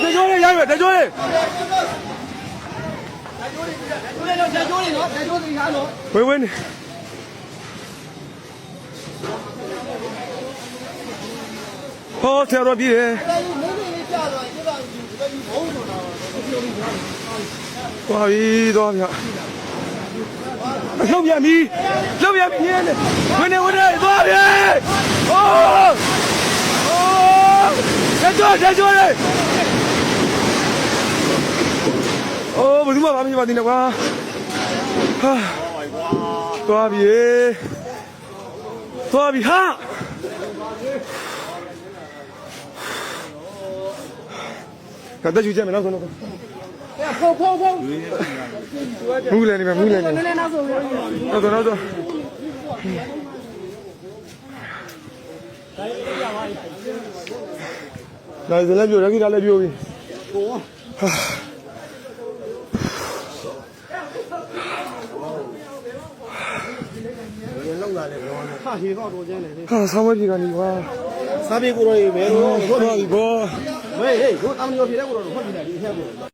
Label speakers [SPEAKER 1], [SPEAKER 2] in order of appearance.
[SPEAKER 1] တကြိုးလေးရပြီတကြိုးလေးဝင်းဝင်းဟောဆရာတော်ပြည်တယ်သွားပြီသွားပြီလှုပ်ပြန်ပြီလှုပ်ပြန်ပြီဝင်နေသွားပြီဟောတကြိုးလေးโอ้ဘယ်သူမှမမြင်ပါသေးနဲ့ကွာဟာသွားပြီဟာကတည်းကကြည့်မယ်နောက်ဆုံးဖောက်မူးလည်းနေမယ်နောက်ဆုံးဒါလည်းပြောရကြီးတာလည်းပြောပြီဟာလောက်လာတယ်ပြောတယ်ဟာရေတော့တော်ကျန်းတယ်ဟာဆောင်းမပြေကနေကွာစားပြေကိုရောရေဘယ်လိုဟုတ်ပြီဘောဟေးတို့အမလို့ပြေတဲ့ကိုတော့ဟုတ်ပြီလေဒီထက်ကို